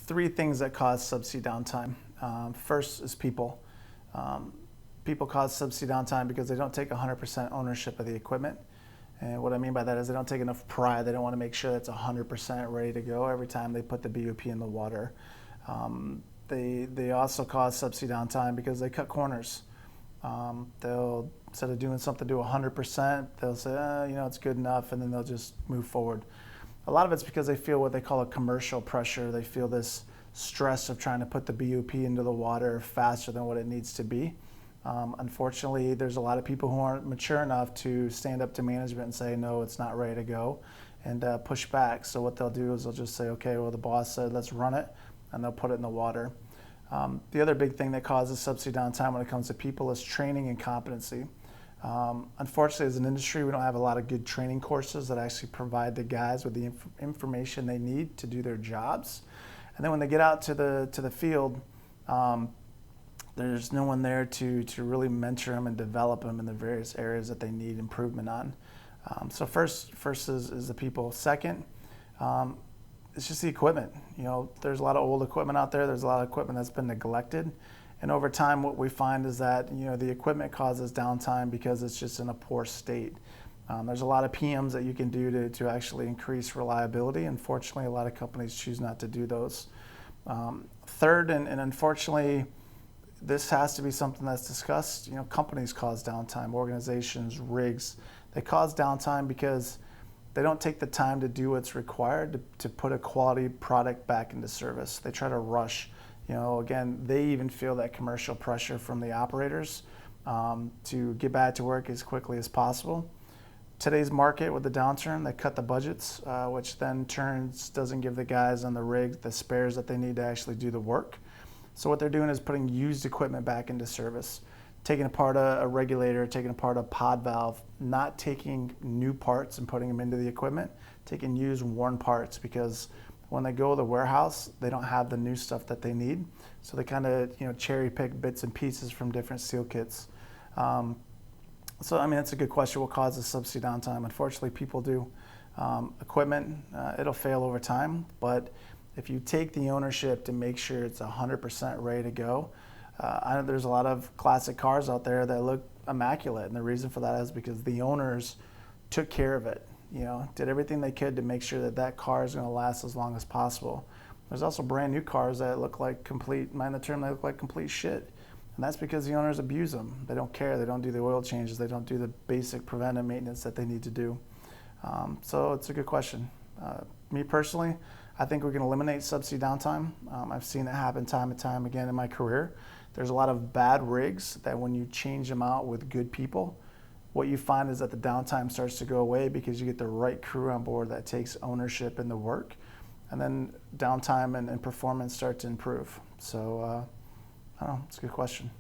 three things that cause subsea downtime. First is people. People cause subsea downtime because they don't take 100% ownership of the equipment. And what I mean by that is they don't take enough pride. They don't want to make sure that's 100% ready to go every time they put the BOP in the water. They also cause subsea downtime because they cut corners. They'll, instead of doing something to 100%, they'll say, it's good enough, and then they'll just move forward. A lot of it's because they feel what they call a commercial pressure. They feel this stress of trying to put the BOP into the water faster than what it needs to be. Unfortunately, there's a lot of people who aren't mature enough to stand up to management and say, no, it's not ready to go, and push back. So what they'll do is they'll just say, okay, well, the boss said, let's run it, and they'll put it in the water. The other big thing that causes subsea downtime when it comes to people is training and competency. Unfortunately, as an industry, we don't have a lot of good training courses that actually provide the guys with the information they need to do their jobs. And then when they get out to the field, there's no one there to really mentor them and develop them in the various areas that they need improvement on. So first is the people. Second, it's just the equipment. There's a lot of old equipment out there. There's a lot of equipment that's been neglected. And over time, what we find is that the equipment causes downtime because it's just in a poor state. There's a lot of PMs that you can do to actually increase reliability. Unfortunately, a lot of companies choose not to do those. Third, and unfortunately, this has to be something that's discussed. Companies cause downtime, organizations, rigs. They cause downtime because they don't take the time to do what's required to put a quality product back into service. They try to rush. Again, they even feel that commercial pressure from the operators to get back to work as quickly as possible. Today's market with the downturn, they cut the budgets, which then doesn't give the guys on the rig the spares that they need to actually do the work. So what they're doing is putting used equipment back into service, taking apart a regulator, taking apart a pod valve, not taking new parts and putting them into the equipment, taking used worn parts, because when they go to the warehouse, they don't have the new stuff that they need. So they kind of cherry pick bits and pieces from different seal kits. That's a good question. What causes subsea downtime? Unfortunately, people do. Equipment, it'll fail over time, but if you take the ownership to make sure it's 100% ready to go, I know there's a lot of classic cars out there that look immaculate, and the reason for that is because the owners took care of it. Did everything they could to make sure that car is going to last as long as possible. There's also brand new cars that look like complete, mind the term, they look like complete shit. And that's because the owners abuse them. They don't care. They don't do the oil changes. They don't do the basic preventive maintenance that they need to do. So it's a good question. Me personally, I think we can eliminate subsea downtime. I've seen it happen time and time again in my career. There's a lot of bad rigs that when you change them out with good people, what you find is that the downtime starts to go away because you get the right crew on board that takes ownership in the work, and then downtime and performance start to improve. So, I don't know, it's a good question.